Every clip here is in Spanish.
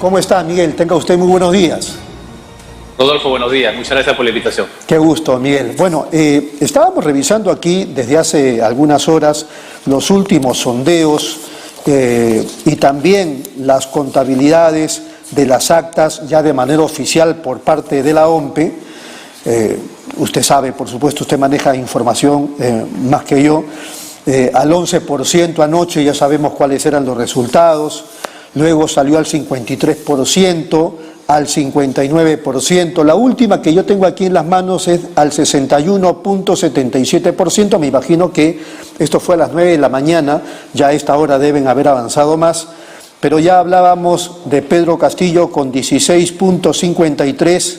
¿Cómo está, Miguel? Tenga usted muy buenos días. Rodolfo, buenos días. Muchas gracias por la invitación. Qué gusto, Miguel. Bueno, estábamos revisando aquí desde hace algunas horas los últimos sondeos y también las contabilidades de las actas ya de manera oficial por parte de la OMPE. Usted sabe, por supuesto, usted maneja información más que yo. Al 11% anoche ya sabemos cuáles eran los resultados. Luego salió al 53%, al 59%. La última que yo tengo aquí en las manos es al 61.77%. Me imagino que esto fue a las 9 de la mañana, ya a esta hora deben haber avanzado más. Pero ya hablábamos de Pedro Castillo con 16.53%,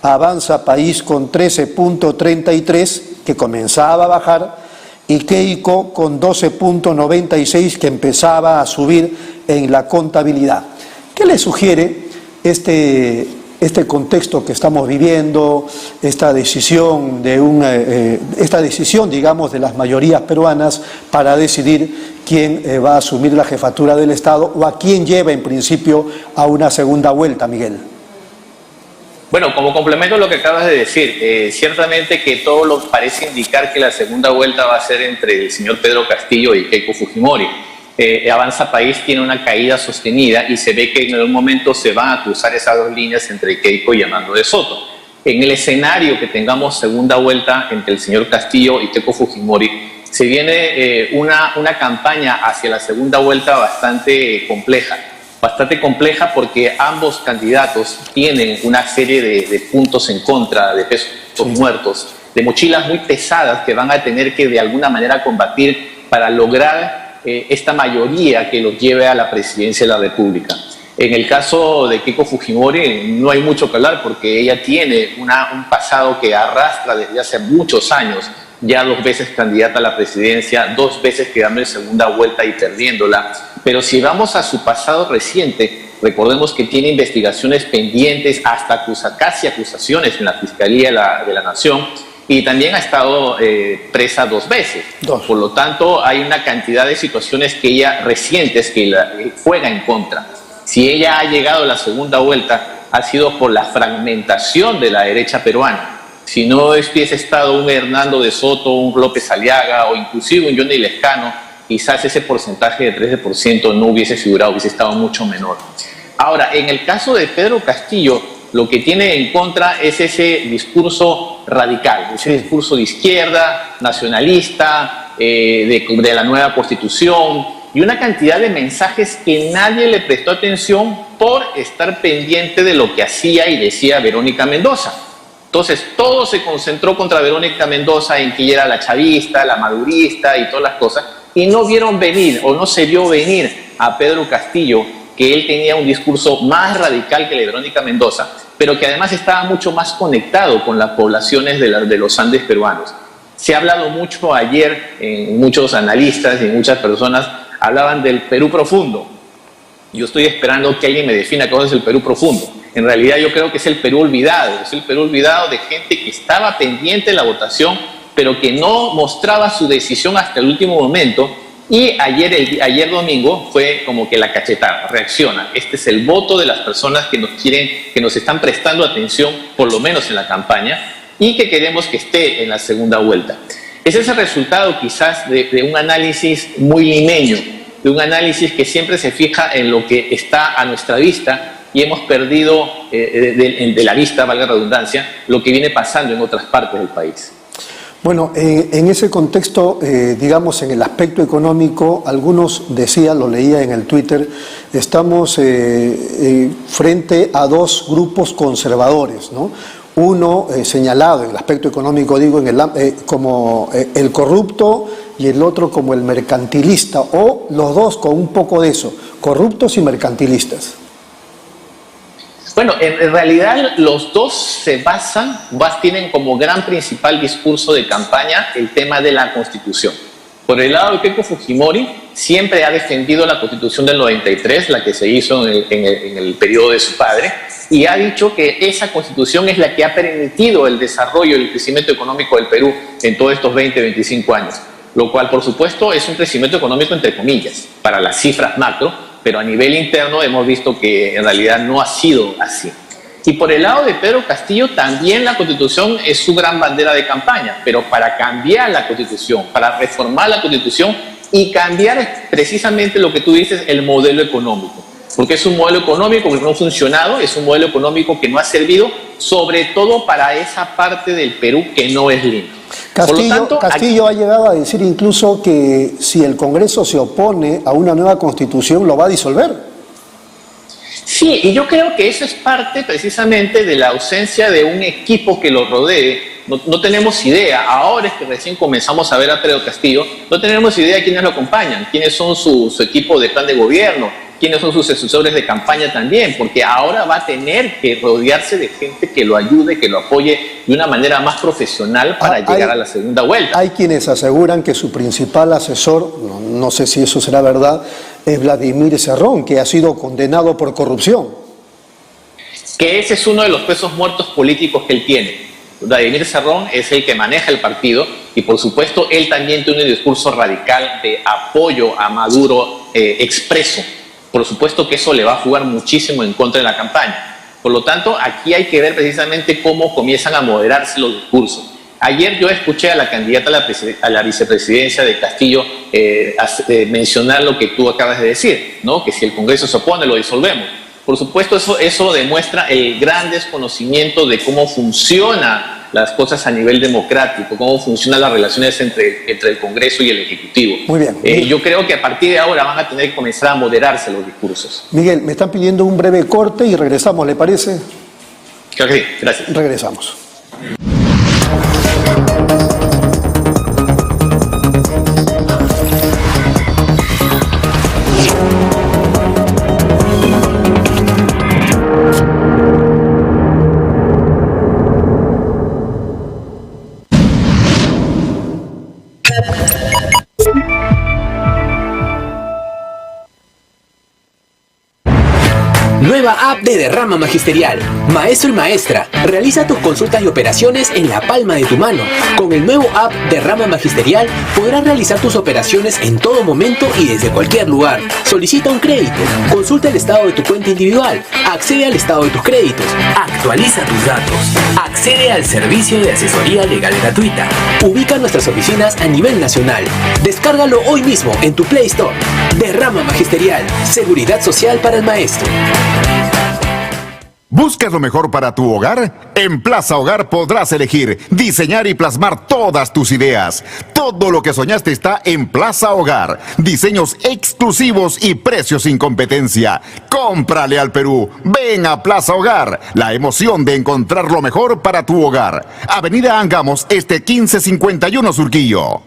Avanza País con 13.33%, que comenzaba a bajar, y Keiko con 12.96%, que empezaba a subir en la contabilidad. ¿Qué le sugiere este contexto que estamos viviendo, esta decisión digamos, de las mayorías peruanas para decidir quién va a asumir la jefatura del Estado o a quién lleva en principio a una segunda vuelta, Miguel? Bueno, como complemento a lo que acabas de decir, ciertamente que todo lo parece indicar que la segunda vuelta va a ser entre el señor Pedro Castillo y Keiko Fujimori. Avanza País tiene una caída sostenida y se ve que en algún momento se van a cruzar esas dos líneas entre Keiko y Armando de Soto. En el escenario que tengamos segunda vuelta entre el señor Castillo y Keiko Fujimori, se viene una campaña hacia la segunda vuelta bastante compleja porque ambos candidatos tienen una serie de puntos en contra, de pesos muertos, de mochilas muy pesadas que van a tener que de alguna manera combatir para lograr esta mayoría que los lleve a la presidencia de la República. En el caso de Keiko Fujimori no hay mucho que hablar porque ella tiene un pasado que arrastra desde hace muchos años, ya 2 veces candidata a la presidencia, 2 veces quedando en segunda vuelta y perdiéndola. Pero si vamos a su pasado reciente, recordemos que tiene investigaciones pendientes, hasta casi acusaciones en la Fiscalía de la Nación, y también ha estado presa 2 veces. Por lo tanto, hay una cantidad de situaciones recientes que la juega en contra. Si ella ha llegado a la segunda vuelta, ha sido por la fragmentación de la derecha peruana. Si no hubiese estado un Hernando de Soto, un López Aliaga o inclusive un Johnny Lescano, quizás ese porcentaje de 13% no hubiese figurado, hubiese estado mucho menor. Ahora, en el caso de Pedro Castillo, lo que tiene en contra es ese discurso radical, ese discurso de izquierda, nacionalista, de la nueva Constitución, y una cantidad de mensajes que nadie le prestó atención por estar pendiente de lo que hacía y decía Verónica Mendoza. Entonces, todo se concentró contra Verónica Mendoza en que ella era la chavista, la madurista y todas las cosas, y no vieron venir o no se vio venir a Pedro Castillo, que él tenía un discurso más radical que el de Verónica Mendoza, pero que además estaba mucho más conectado con las poblaciones de los Andes peruanos. Se ha hablado mucho ayer, muchos analistas y muchas personas hablaban del Perú profundo. Yo estoy esperando que alguien me defina qué es el Perú profundo. En realidad yo creo que es el Perú olvidado, es el Perú olvidado de gente que estaba pendiente de la votación, pero que no mostraba su decisión hasta el último momento. Y ayer domingo fue como que la cachetada, reacciona. Este es el voto de las personas que nos están prestando atención, por lo menos en la campaña, y que queremos que esté en la segunda vuelta. Ese es el resultado quizás de un análisis muy limeño, de un análisis que siempre se fija en lo que está a nuestra vista y hemos perdido de la vista, valga la redundancia, lo que viene pasando en otras partes del país. Bueno, en ese contexto, digamos, en el aspecto económico, algunos decían, lo leía en el Twitter, estamos frente a 2 grupos conservadores, ¿no? Uno señalado en el aspecto económico, digo, como el corrupto y el otro como el mercantilista, o los dos con un poco de eso, corruptos y mercantilistas. Bueno, en realidad los dos tienen como gran principal discurso de campaña el tema de la Constitución. Por el lado de Keiko Fujimori, siempre ha defendido la Constitución del 93, la que se hizo en el periodo de su padre, y ha dicho que esa Constitución es la que ha permitido el desarrollo y el crecimiento económico del Perú en todos estos 20, 25 años. Lo cual, por supuesto, es un crecimiento económico entre comillas, para las cifras macro, pero a nivel interno hemos visto que en realidad no ha sido así. Y por el lado de Pedro Castillo, también la Constitución es su gran bandera de campaña, pero para cambiar la Constitución, para reformar la Constitución y cambiar precisamente lo que tú dices, el modelo económico. Porque es un modelo económico que no ha funcionado, es un modelo económico que no ha servido, sobre todo para esa parte del Perú que no es Lima. Castillo ha llegado a decir incluso que si el Congreso se opone a una nueva Constitución, lo va a disolver. Sí, y yo creo que eso es parte precisamente de la ausencia de un equipo que lo rodee. No tenemos idea, ahora es que recién comenzamos a ver a Pedro Castillo, no tenemos idea de quiénes lo acompañan, quiénes son su equipo de plan de gobierno, quiénes son sus asesores de campaña también, porque ahora va a tener que rodearse de gente que lo ayude, que lo apoye de una manera más profesional para llegar a la segunda vuelta. Hay quienes aseguran que su principal asesor, no sé si eso será verdad, es Vladimir Cerrón, que ha sido condenado por corrupción. Que ese es uno de los pesos muertos políticos que él tiene. Vladimir Cerrón es el que maneja el partido y por supuesto él también tiene un discurso radical de apoyo a Maduro expreso. Por supuesto que eso le va a jugar muchísimo en contra de la campaña. Por lo tanto, aquí hay que ver precisamente cómo comienzan a moderarse los discursos. Ayer yo escuché a la candidata a la vicepresidencia de Castillo mencionar lo que tú acabas de decir, ¿no? Que si el Congreso se opone, lo disolvemos. Por supuesto, eso demuestra el gran desconocimiento de cómo funcionan las cosas a nivel democrático, cómo funcionan las relaciones entre el Congreso y el Ejecutivo. Muy bien. Yo creo que a partir de ahora van a tener que comenzar a moderarse los discursos. Miguel, me están pidiendo un breve corte y regresamos, ¿le parece? Claro que sí, gracias. Regresamos. Nueva app de Derrama Magisterial. Maestro y maestra, realiza tus consultas y operaciones en la palma de tu mano. Con el nuevo app Derrama Magisterial podrás realizar tus operaciones en todo momento y desde cualquier lugar. Solicita un crédito, consulta el estado de tu cuenta individual, accede al estado de tus créditos, actualiza tus datos, accede al servicio de asesoría legal gratuita. Ubica nuestras oficinas a nivel nacional. Descárgalo hoy mismo en tu Play Store. Derrama Magisterial, seguridad social para el maestro. ¿Buscas lo mejor para tu hogar? En Plaza Hogar podrás elegir, diseñar y plasmar todas tus ideas. Todo lo que soñaste está en Plaza Hogar. Diseños exclusivos y precios sin competencia. Cómprale al Perú. Ven a Plaza Hogar. La emoción de encontrar lo mejor para tu hogar. Avenida Angamos, 1551 Surquillo.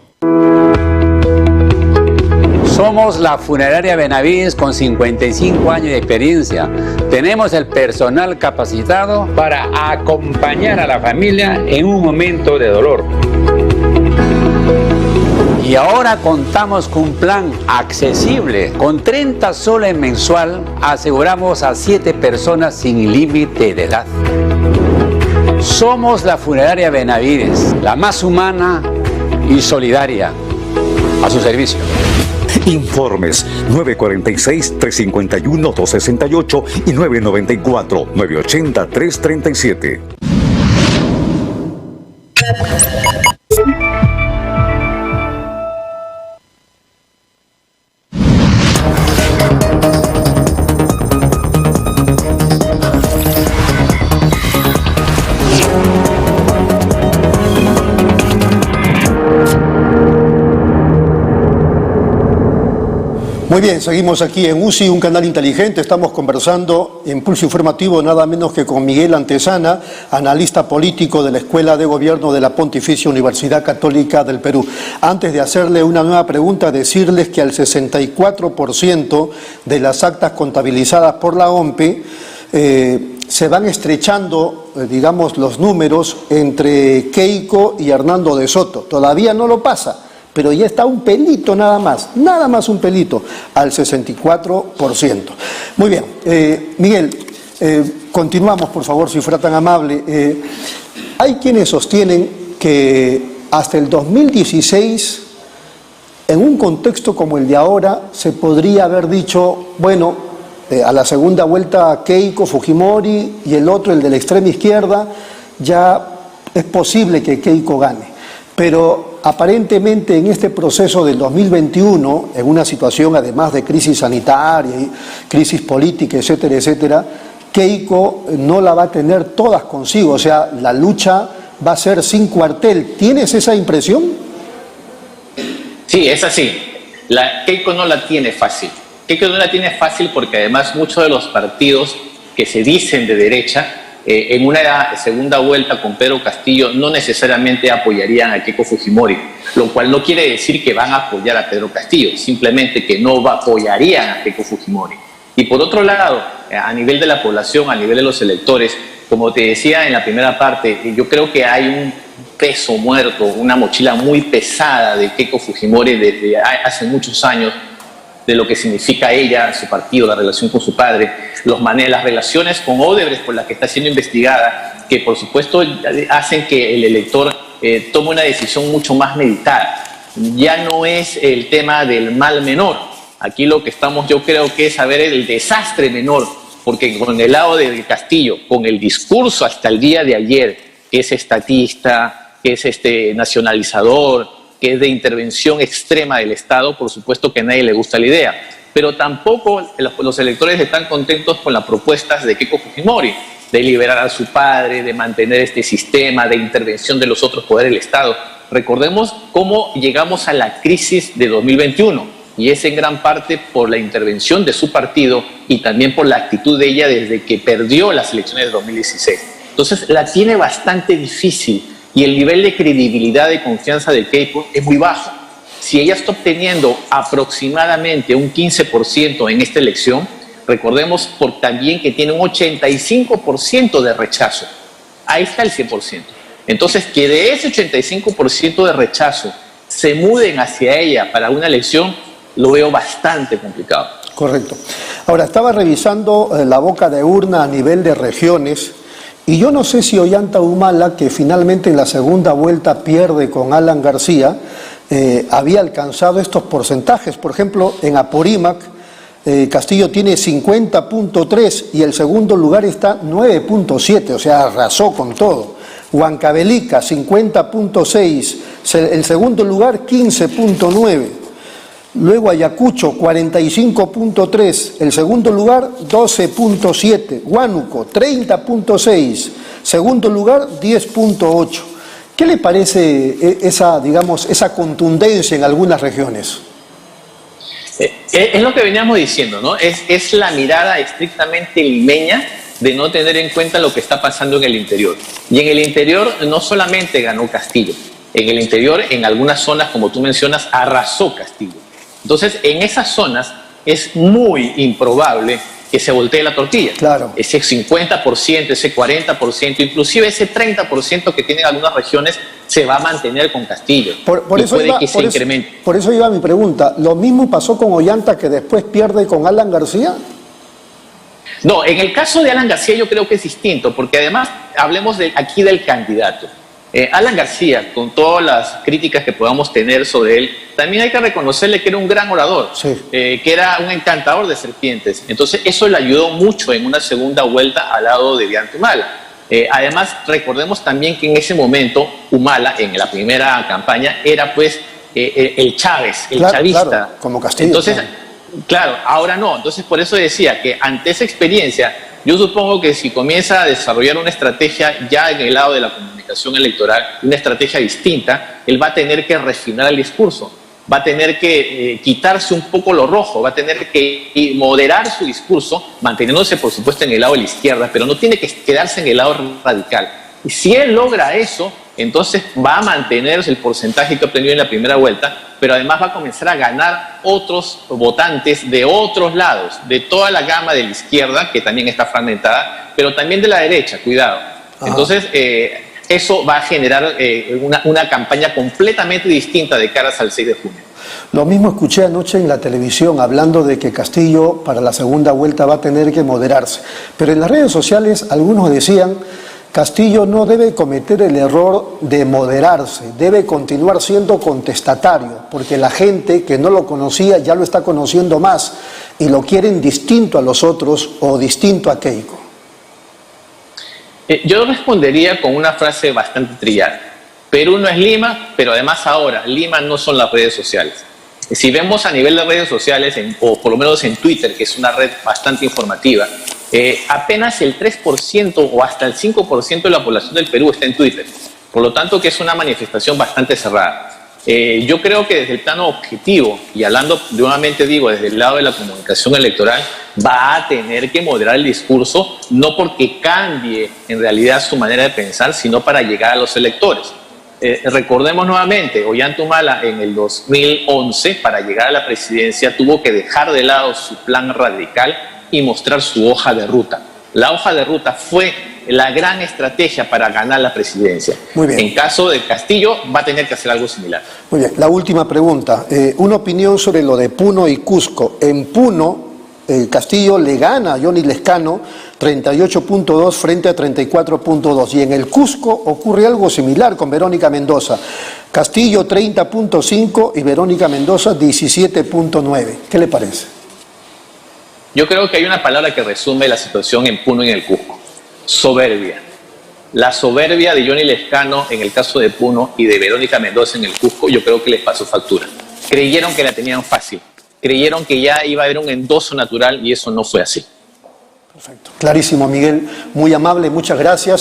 Somos la Funeraria Benavides con 55 años de experiencia. Tenemos el personal capacitado para acompañar a la familia en un momento de dolor. Y ahora contamos con un plan accesible. Con 30 soles mensual aseguramos a 7 personas sin límite de edad. Somos la Funeraria Benavides, la más humana y solidaria. A su servicio. Informes 946-351-268 y 994-980-337. Muy bien, seguimos aquí en UCI, un canal inteligente. Estamos conversando en Pulso Informativo nada menos que con Miguel Antezana, analista político de la Escuela de Gobierno de la Pontificia Universidad Católica del Perú. Antes de hacerle una nueva pregunta, decirles que al 64% de las actas contabilizadas por la OMPE se van estrechando, digamos, los números entre Keiko y Hernando de Soto. Todavía no lo pasa, pero ya está un pelito nada más un pelito, al 64%. Muy bien, Miguel, continuamos por favor, si fuera tan amable. Hay quienes sostienen que hasta el 2016 en un contexto como el de ahora, se podría haber dicho, bueno, a la segunda vuelta Keiko Fujimori y el otro, el de la extrema izquierda, ya es posible que Keiko gane. Pero aparentemente en este proceso del 2021, en una situación además de crisis sanitaria y crisis política, etcétera, etcétera, Keiko no la va a tener todas consigo, o sea, la lucha va a ser sin cuartel. ¿Tienes esa impresión? Sí, es así. Keiko no la tiene fácil. Keiko no la tiene fácil porque además muchos de los partidos que se dicen de derecha, en una segunda vuelta con Pedro Castillo, no necesariamente apoyarían a Keiko Fujimori, lo cual no quiere decir que van a apoyar a Pedro Castillo, simplemente que no apoyarían a Keiko Fujimori. Y por otro lado, a nivel de la población, a nivel de los electores, como te decía en la primera parte, yo creo que hay un peso muerto, una mochila muy pesada de Keiko Fujimori desde hace muchos años, de lo que significa ella, su partido, la relación con su padre, las relaciones con Odebrecht por las que está siendo investigada, que por supuesto hacen que el elector tome una decisión mucho más meditada. Ya no es el tema del mal menor. Aquí lo que estamos, yo creo que es saber el desastre menor, porque con el lado de Castillo, con el discurso hasta el día de ayer, que es estatista, que es nacionalizador, que es de intervención extrema del Estado, por supuesto que a nadie le gusta la idea. Pero tampoco los electores están contentos con las propuestas de Keiko Fujimori, de liberar a su padre, de mantener este sistema de intervención de los otros poderes del Estado. Recordemos cómo llegamos a la crisis de 2021, y es en gran parte por la intervención de su partido y también por la actitud de ella desde que perdió las elecciones de 2016. Entonces la tiene bastante difícil. Y el nivel de credibilidad y confianza de Keiko es muy bajo. Si ella está obteniendo aproximadamente un 15% en esta elección, recordemos también que tiene un 85% de rechazo. Ahí está el 100%. Entonces, que de ese 85% de rechazo se muden hacia ella para una elección, lo veo bastante complicado. Correcto. Ahora, estaba revisando la boca de urna a nivel de regiones. Y yo no sé si Ollanta Humala, que finalmente en la segunda vuelta pierde con Alan García, había alcanzado estos porcentajes. Por ejemplo, en Apurímac, Castillo tiene 50.3 y el segundo lugar está 9.7, o sea, arrasó con todo. Huancavelica, 50.6, el segundo lugar 15.9. Luego Ayacucho, 45.3, el segundo lugar 12.7, Huánuco 30.6, segundo lugar 10.8. ¿Qué le parece esa contundencia en algunas regiones? Es lo que veníamos diciendo, ¿no? Es la mirada estrictamente limeña de no tener en cuenta lo que está pasando en el interior. Y en el interior no solamente ganó Castillo, en el interior, en algunas zonas, como tú mencionas, arrasó Castillo. Entonces, en esas zonas es muy improbable que se voltee la tortilla. Claro. Ese 50%, ese 40%, inclusive ese 30% que tienen algunas regiones se va a mantener con Castillo. Por eso iba mi pregunta. ¿Lo mismo pasó con Ollanta, que después pierde con Alan García? No, en el caso de Alan García yo creo que es distinto, porque además hablemos aquí del candidato. Alan García, con todas las críticas que podamos tener sobre él, también hay que reconocerle que era un gran orador, sí. Que era un encantador de serpientes. Entonces eso le ayudó mucho en una segunda vuelta al lado de Ollanta Humala. Además, recordemos también que en ese momento Humala, en la primera campaña, era pues el Chávez, el chavista. Claro, como Castillo. Entonces, claro, ahora no. Entonces por eso decía que ante esa experiencia, yo supongo que si comienza a desarrollar una estrategia ya en el lado de la comunicación electoral, una estrategia distinta, él va a tener que refinar el discurso, va a tener que quitarse un poco lo rojo, va a tener que moderar su discurso, manteniéndose por supuesto en el lado de la izquierda, pero no tiene que quedarse en el lado radical. Y si él logra eso, entonces va a mantener el porcentaje que obtenido en la primera vuelta, pero además va a comenzar a ganar otros votantes de otros lados, de toda la gama de la izquierda, que también está fragmentada, pero también de la derecha, cuidado. Ajá. Entonces, eso va a generar una campaña completamente distinta de caras al 6 de junio. Lo mismo escuché anoche en la televisión, hablando de que Castillo para la segunda vuelta va a tener que moderarse. Pero en las redes sociales algunos decían Castillo no debe cometer el error de moderarse, debe continuar siendo contestatario, porque la gente que no lo conocía ya lo está conociendo más y lo quieren distinto a los otros o distinto a Keiko. Yo respondería con una frase bastante trillada. Perú no es Lima, pero además ahora Lima no son las redes sociales. Si vemos a nivel de redes sociales, o por lo menos en Twitter, que es una red bastante informativa, apenas el 3% o hasta el 5% de la población del Perú está en Twitter. Por lo tanto, que es una manifestación bastante cerrada. Yo creo que desde el plano objetivo, y hablando nuevamente digo desde el lado de la comunicación electoral, va a tener que moderar el discurso, no porque cambie en realidad su manera de pensar, sino para llegar a los electores. Recordemos nuevamente, Ollanta en el 2011, para llegar a la presidencia, tuvo que dejar de lado su plan radical y mostrar su hoja de ruta. La hoja de ruta fue la gran estrategia para ganar la presidencia. Muy bien. En caso de Castillo, va a tener que hacer algo similar. Muy bien, la última pregunta. Una opinión sobre lo de Puno y Cusco. En Puno, Castillo le gana a Johnny Lezcano 38.2 frente a 34.2. Y en el Cusco ocurre algo similar con Verónica Mendoza. Castillo 30.5 y Verónica Mendoza 17.9. ¿Qué le parece? Yo creo que hay una palabra que resume la situación en Puno y en el Cusco: soberbia. La soberbia de Johnny Lezcano en el caso de Puno y de Verónica Mendoza en el Cusco, yo creo que les pasó factura. Creyeron que la tenían fácil, creyeron que ya iba a haber un endoso natural y eso no fue así. Perfecto. Clarísimo, Miguel. Muy amable, muchas gracias.